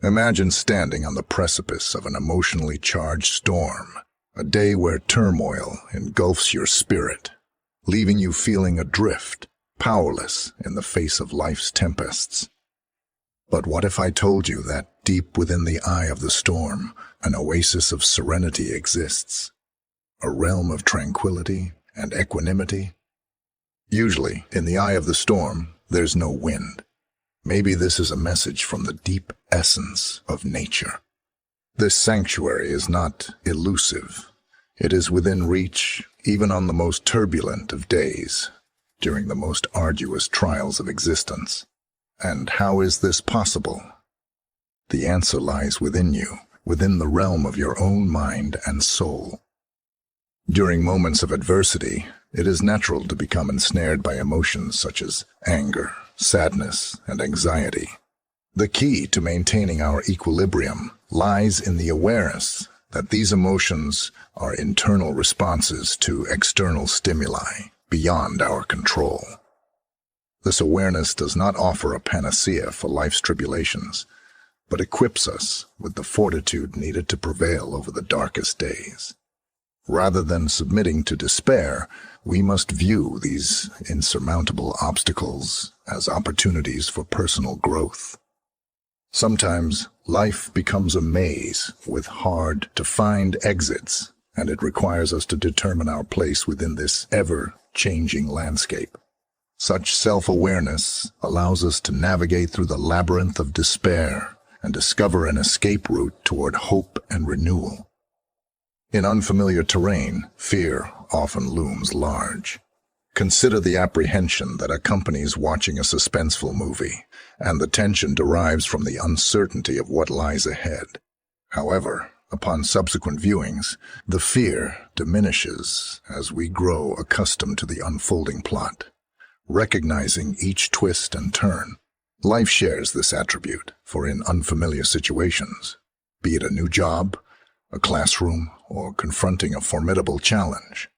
Imagine standing on the precipice of an emotionally charged storm, a day where turmoil engulfs your spirit, leaving you feeling adrift, powerless in the face of life's tempests. But what if I told you that deep within the eye of the storm, an oasis of serenity exists, a realm of tranquility and equanimity? Usually, in the eye of the storm, there's no wind. Maybe this is a message from the deep essence of nature. This sanctuary is not elusive. It is within reach, even on the most turbulent of days, during the most arduous trials of existence. And how is this possible? The answer lies within you, within the realm of your own mind and soul. During moments of adversity, it is natural to become ensnared by emotions such as anger, sadness, and anxiety. The key to maintaining our equilibrium lies in the awareness that these emotions are internal responses to external stimuli beyond our control. This awareness does not offer a panacea for life's tribulations, but equips us with the fortitude needed to prevail over the darkest days. Rather than submitting to despair, we must view these insurmountable obstacles as opportunities for personal growth. Sometimes life becomes a maze with hard-to-find exits, and it requires us to determine our place within this ever-changing landscape. Such self-awareness allows us to navigate through the labyrinth of despair and discover an escape route toward hope and renewal. In unfamiliar terrain, fear often looms large. Consider the apprehension that accompanies watching a suspenseful movie, and the tension derives from the uncertainty of what lies ahead. However, upon subsequent viewings, the fear diminishes as we grow accustomed to the unfolding plot. Recognizing each twist and turn, life shares this attribute, for in unfamiliar situations, be it a new job, a classroom, or confronting a formidable challenge,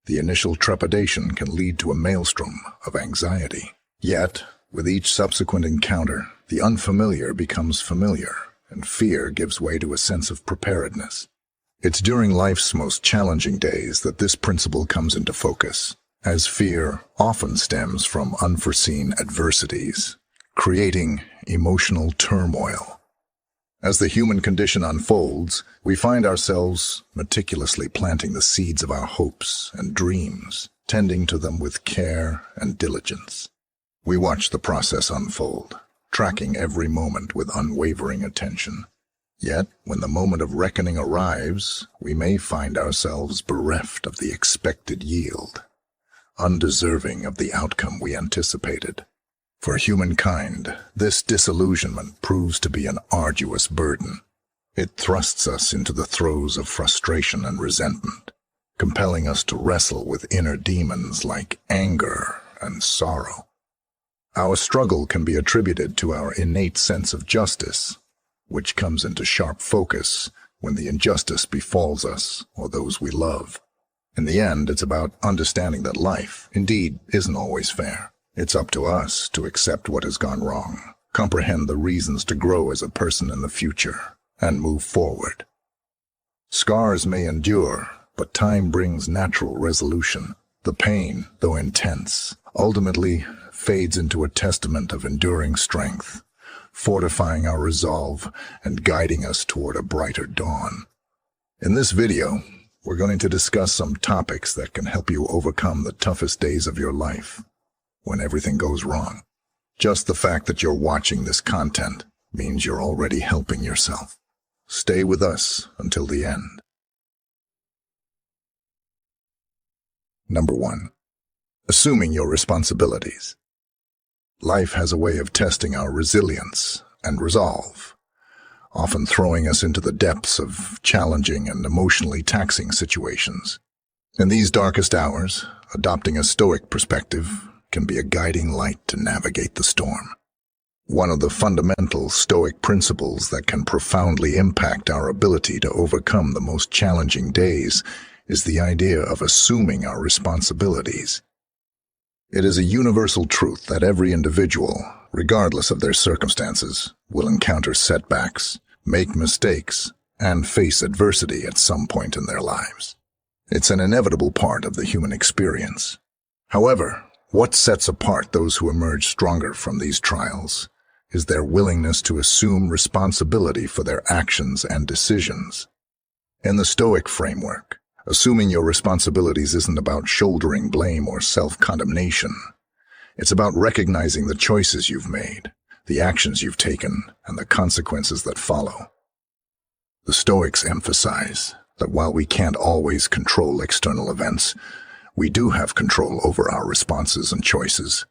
the initial trepidation can lead to a maelstrom of anxiety. Yet, with each subsequent encounter, the unfamiliar becomes familiar, and fear gives way to a sense of preparedness. It's during life's most challenging days that this principle comes into focus, as fear often stems from unforeseen adversities, creating emotional turmoil. As the human condition unfolds, we find ourselves meticulously planting the seeds of our hopes and dreams, tending to them with care and diligence. We watch the process unfold, tracking every moment with unwavering attention. Yet, when the moment of reckoning arrives, we may find ourselves bereft of the expected yield, undeserving of the outcome we anticipated. For humankind, this disillusionment proves to be an arduous burden. It thrusts us into the throes of frustration and resentment, compelling us to wrestle with inner demons like anger and sorrow. Our struggle can be attributed to our innate sense of justice, which comes into sharp focus when the injustice befalls us or those we love. In the end, it's about understanding that life, indeed, isn't always fair. It's up to us to accept what has gone wrong, comprehend the reasons to grow as a person in the future, and move forward. Scars may endure, but time brings natural resolution. The pain, though intense, ultimately fades into a testament of enduring strength, fortifying our resolve and guiding us toward a brighter dawn. In this video, we're going to discuss some topics that can help you overcome the toughest days of your life when everything goes wrong. Just the fact that you're watching this content means you're already helping yourself. Stay with us until the end. Number 1. Assuming your responsibilities. Life has a way of testing our resilience and resolve, often throwing us into the depths of challenging and emotionally taxing situations. In these darkest hours, adopting a Stoic perspective can be a guiding light to navigate the storm. One of the fundamental Stoic principles that can profoundly impact our ability to overcome the most challenging days is the idea of assuming our responsibilities. It is a universal truth that every individual, regardless of their circumstances, will encounter setbacks, make mistakes, and face adversity at some point in their lives. It's an inevitable part of the human experience. However, what sets apart those who emerge stronger from these trials is their willingness to assume responsibility for their actions and decisions. In the Stoic framework, assuming your responsibilities isn't about shouldering blame or self-condemnation. It's about recognizing the choices you've made, the actions you've taken, and the consequences that follow. The Stoics emphasize that while we can't always control external events, we do have control over our responses and choices.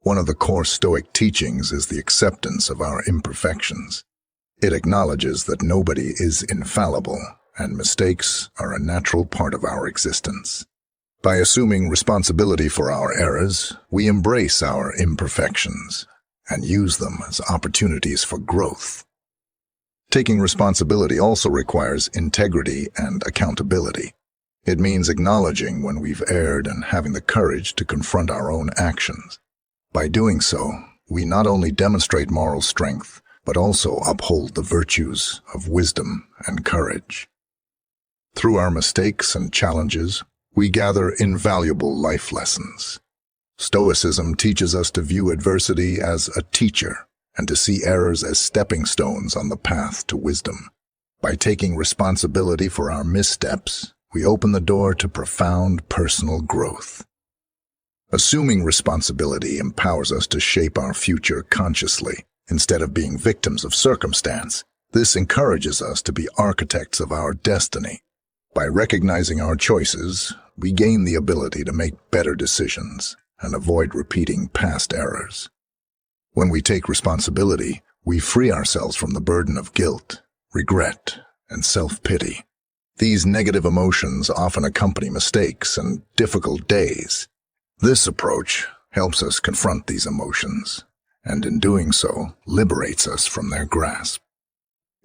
One of the core Stoic teachings is the acceptance of our imperfections. It acknowledges that nobody is infallible, and mistakes are a natural part of our existence. By assuming responsibility for our errors, we embrace our imperfections and use them as opportunities for growth. Taking responsibility also requires integrity and accountability. It means acknowledging when we've erred and having the courage to confront our own actions. By doing so, we not only demonstrate moral strength, but also uphold the virtues of wisdom and courage. Through our mistakes and challenges, we gather invaluable life lessons. Stoicism teaches us to view adversity as a teacher and to see errors as stepping stones on the path to wisdom. By taking responsibility for our missteps, we open the door to profound personal growth. Assuming responsibility empowers us to shape our future consciously, instead of being victims of circumstance. This encourages us to be architects of our destiny. By recognizing our choices, we gain the ability to make better decisions and avoid repeating past errors. When we take responsibility, we free ourselves from the burden of guilt, regret, and self-pity. These negative emotions often accompany mistakes and difficult days. This approach helps us confront these emotions, and in doing so, liberates us from their grasp.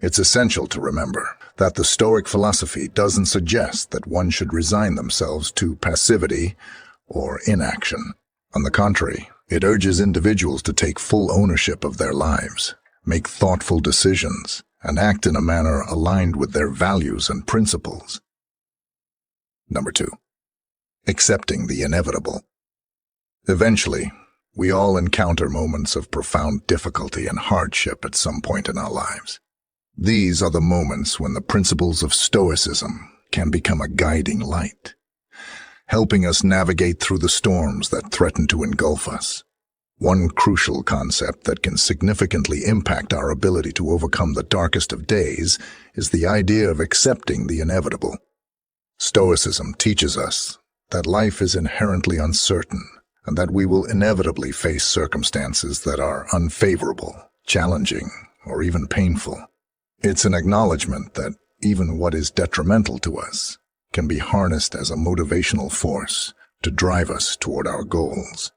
It's essential to remember that the Stoic philosophy doesn't suggest that one should resign themselves to passivity or inaction. On the contrary, it urges individuals to take full ownership of their lives, make thoughtful decisions, and act in a manner aligned with their values and principles. Number 2. Accepting the inevitable. Eventually, we all encounter moments of profound difficulty and hardship at some point in our lives. These are the moments when the principles of Stoicism can become a guiding light, helping us navigate through the storms that threaten to engulf us. One crucial concept that can significantly impact our ability to overcome the darkest of days is the idea of accepting the inevitable. Stoicism teaches us that life is inherently uncertain and that we will inevitably face circumstances that are unfavorable, challenging, or even painful. It's an acknowledgement that even what is detrimental to us can be harnessed as a motivational force to drive us toward our goals.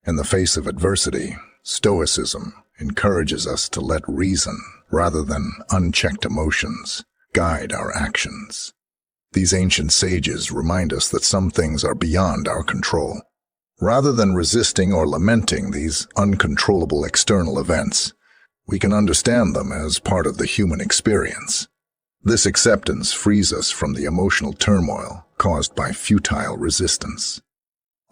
In the face of adversity, Stoicism encourages us to let reason, rather than unchecked emotions, guide our actions. These ancient sages remind us that some things are beyond our control. Rather than resisting or lamenting these uncontrollable external events, we can understand them as part of the human experience. This acceptance frees us from the emotional turmoil caused by futile resistance.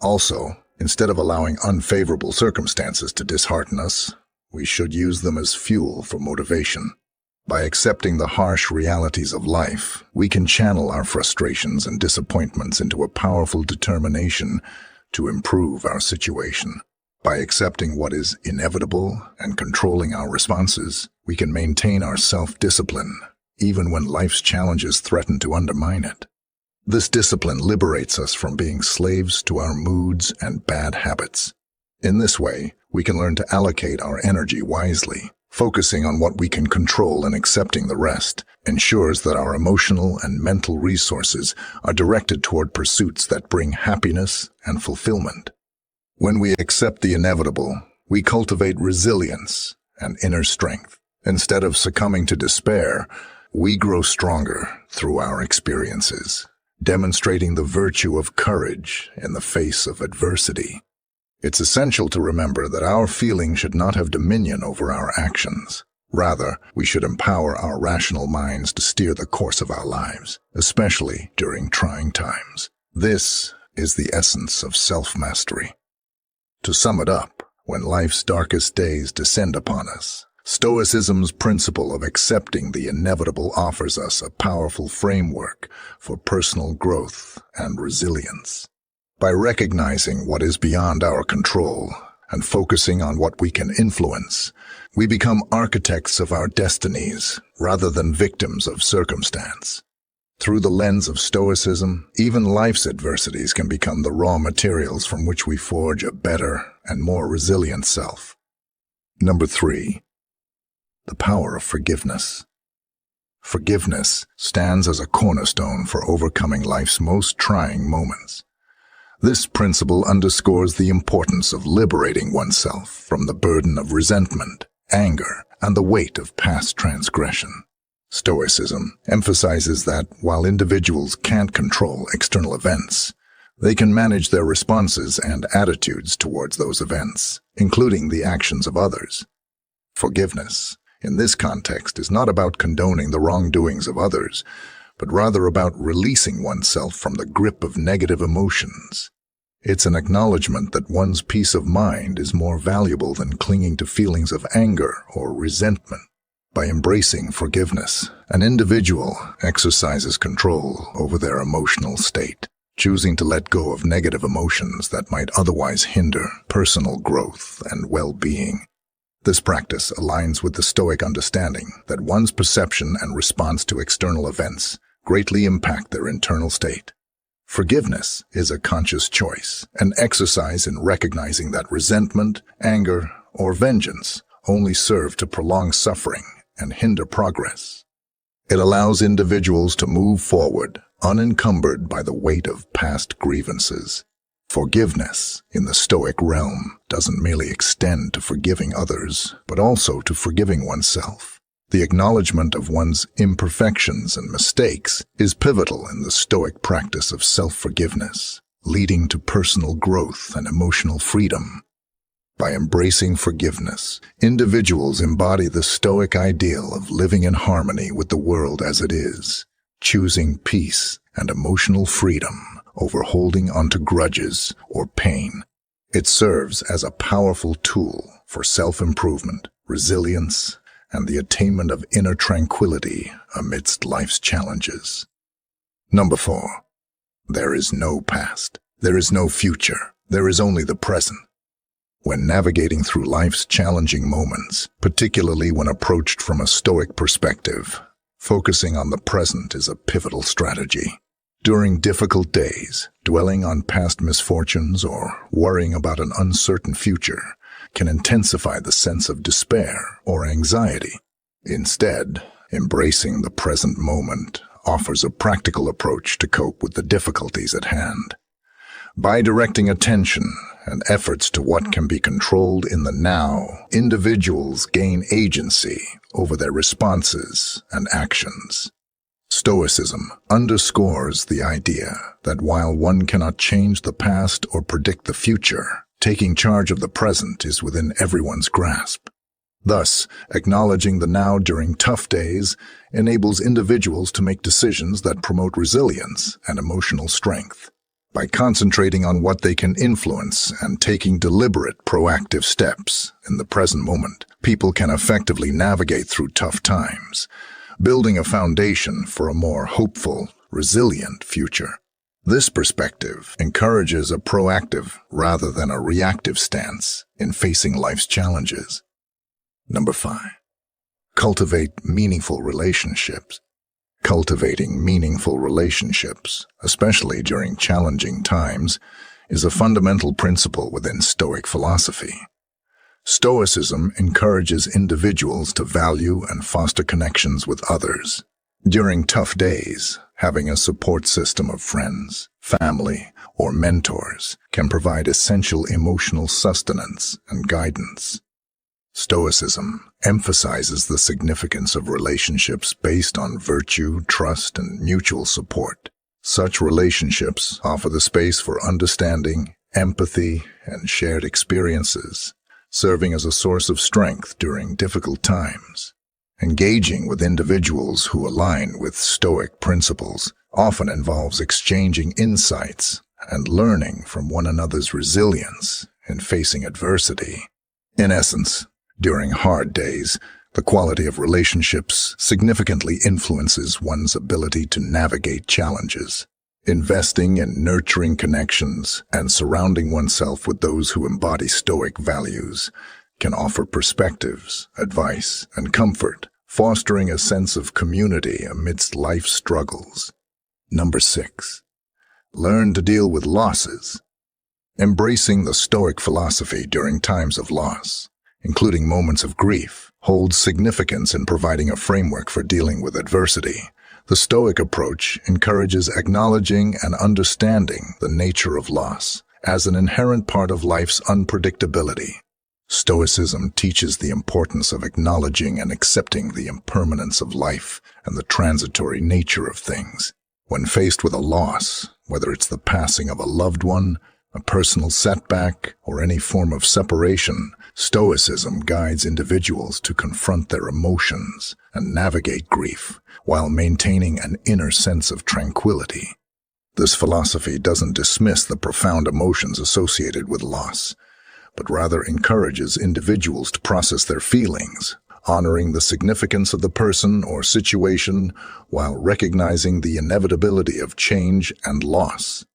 Also, instead of allowing unfavorable circumstances to dishearten us, we should use them as fuel for motivation. By accepting the harsh realities of life, we can channel our frustrations and disappointments into a powerful determination to improve our situation. By accepting what is inevitable and controlling our responses, we can maintain our self-discipline, even when life's challenges threaten to undermine it. This discipline liberates us from being slaves to our moods and bad habits. In this way, we can learn to allocate our energy wisely. Focusing on what we can control and accepting the rest ensures that our emotional and mental resources are directed toward pursuits that bring happiness and fulfillment. When we accept the inevitable, we cultivate resilience and inner strength. Instead of succumbing to despair, we grow stronger through our experiences, demonstrating the virtue of courage in the face of adversity. It's essential to remember that our feelings should not have dominion over our actions. Rather, we should empower our rational minds to steer the course of our lives, especially during trying times. This is the essence of self-mastery. To sum it up, when life's darkest days descend upon us, Stoicism's principle of accepting the inevitable offers us a powerful framework for personal growth and resilience. By recognizing what is beyond our control and focusing on what we can influence, we become architects of our destinies rather than victims of circumstance. Through the lens of Stoicism, even life's adversities can become the raw materials from which we forge a better and more resilient self. Number 3. The power of forgiveness. Forgiveness stands as a cornerstone for overcoming life's most trying moments. This principle underscores the importance of liberating oneself from the burden of resentment, anger, and the weight of past transgression. Stoicism emphasizes that while individuals can't control external events, they can manage their responses and attitudes towards those events, including the actions of others. Forgiveness, in this context, is not about condoning the wrongdoings of others, but rather about releasing oneself from the grip of negative emotions. It's an acknowledgement that one's peace of mind is more valuable than clinging to feelings of anger or resentment. By embracing forgiveness, an individual exercises control over their emotional state, choosing to let go of negative emotions that might otherwise hinder personal growth and well-being. This practice aligns with the Stoic understanding that one's perception and response to external events greatly impact their internal state. Forgiveness is a conscious choice, an exercise in recognizing that resentment, anger, or vengeance only serve to prolong suffering and hinder progress. It allows individuals to move forward, unencumbered by the weight of past grievances. Forgiveness, in the Stoic realm, doesn't merely extend to forgiving others, but also to forgiving oneself. The acknowledgement of one's imperfections and mistakes is pivotal in the Stoic practice of self-forgiveness, leading to personal growth and emotional freedom. By embracing forgiveness, individuals embody the Stoic ideal of living in harmony with the world as it is, choosing peace and emotional freedom over holding onto grudges or pain. It serves as a powerful tool for self-improvement, resilience, and the attainment of inner tranquility amidst life's challenges. Number 4. There is no past. There is no future. There is only the present. When navigating through life's challenging moments, particularly when approached from a Stoic perspective, focusing on the present is a pivotal strategy. During difficult days, dwelling on past misfortunes or worrying about an uncertain future can intensify the sense of despair or anxiety. Instead, embracing the present moment offers a practical approach to cope with the difficulties at hand. By directing attention and efforts to what can be controlled in the now, individuals gain agency over their responses and actions. Stoicism underscores the idea that while one cannot change the past or predict the future, taking charge of the present is within everyone's grasp. Thus, acknowledging the now during tough days enables individuals to make decisions that promote resilience and emotional strength. By concentrating on what they can influence and taking deliberate, proactive steps in the present moment, people can effectively navigate through tough times, building a foundation for a more hopeful, resilient future. This perspective encourages a proactive rather than a reactive stance in facing life's challenges. Number 5. Cultivate meaningful relationships. Cultivating meaningful relationships, especially during challenging times, is a fundamental principle within Stoic philosophy. Stoicism encourages individuals to value and foster connections with others. During tough days, having a support system of friends, family, or mentors can provide essential emotional sustenance and guidance. Stoicism emphasizes the significance of relationships based on virtue, trust, and mutual support. Such relationships offer the space for understanding, empathy, and shared experiences, serving as a source of strength during difficult times. Engaging with individuals who align with Stoic principles often involves exchanging insights and learning from one another's resilience in facing adversity. In essence, during hard days, the quality of relationships significantly influences one's ability to navigate challenges. Investing in nurturing connections and surrounding oneself with those who embody Stoic values can offer perspectives, advice, and comfort, fostering a sense of community amidst life's struggles. Number 6. Learn to deal with losses. Embracing the Stoic philosophy during times of loss, including moments of grief, holds significance in providing a framework for dealing with adversity. The Stoic approach encourages acknowledging and understanding the nature of loss as an inherent part of life's unpredictability. Stoicism teaches the importance of acknowledging and accepting the impermanence of life and the transitory nature of things. When faced with a loss, whether it's the passing of a loved one, a personal setback, or any form of separation, Stoicism guides individuals to confront their emotions and navigate grief while maintaining an inner sense of tranquility. This philosophy doesn't dismiss the profound emotions associated with loss, but rather encourages individuals to process their feelings, honoring the significance of the person or situation while recognizing the inevitability of change and loss.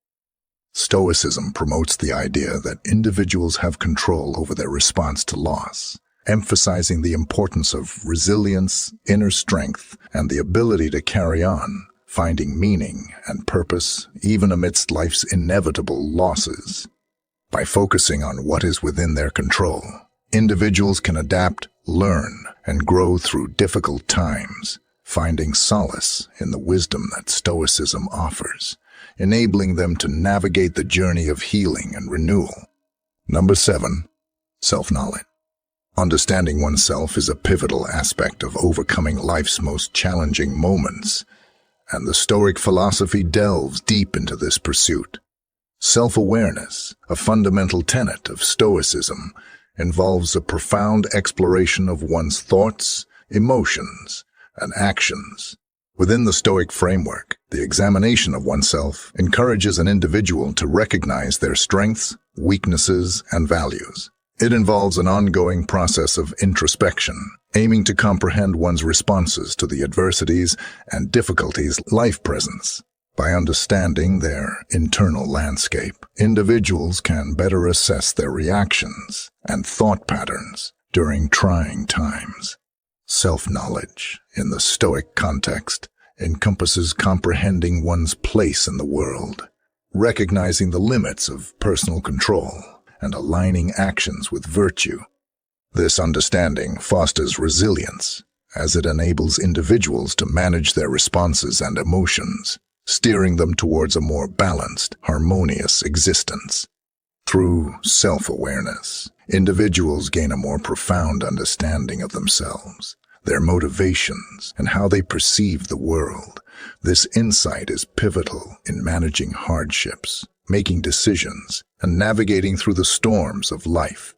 Stoicism promotes the idea that individuals have control over their response to loss, emphasizing the importance of resilience, inner strength, and the ability to carry on, finding meaning and purpose even amidst life's inevitable losses. By focusing on what is within their control, individuals can adapt, learn, and grow through difficult times, finding solace in the wisdom that Stoicism offers, enabling them to navigate the journey of healing and renewal. Number 7. Self-knowledge. Understanding oneself is a pivotal aspect of overcoming life's most challenging moments, and the Stoic philosophy delves deep into this pursuit. Self-awareness, a fundamental tenet of Stoicism, involves a profound exploration of one's thoughts, emotions, and actions. Within the Stoic framework, the examination of oneself encourages an individual to recognize their strengths, weaknesses, and values. It involves an ongoing process of introspection, aiming to comprehend one's responses to the adversities and difficulties life presents. By understanding their internal landscape, individuals can better assess their reactions and thought patterns during trying times. Self-knowledge, in the Stoic context, encompasses comprehending one's place in the world, recognizing the limits of personal control, and aligning actions with virtue. This understanding fosters resilience, as it enables individuals to manage their responses and emotions, steering them towards a more balanced, harmonious existence. Through self-awareness, individuals gain a more profound understanding of themselves, their motivations, and how they perceive the world. This insight is pivotal in managing hardships, making decisions, and navigating through the storms of life.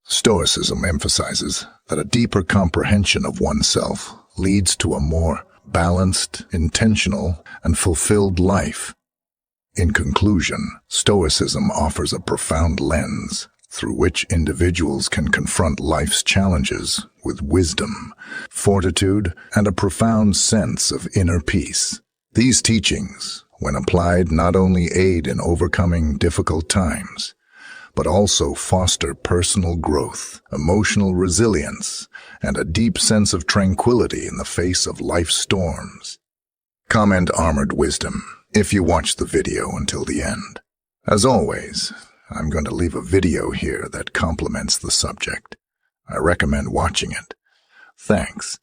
Stoicism emphasizes that a deeper comprehension of oneself leads to a more balanced, intentional, and fulfilled life. In conclusion, Stoicism offers a profound lens through which individuals can confront life's challenges with wisdom, fortitude, and a profound sense of inner peace. These teachings, when applied, not only aid in overcoming difficult times, but also foster personal growth, emotional resilience, and a deep sense of tranquility in the face of life's storms. Comment Armored Wisdom if you watched the video until the end. As always, I'm going to leave a video here that complements the subject. I recommend watching it. Thanks.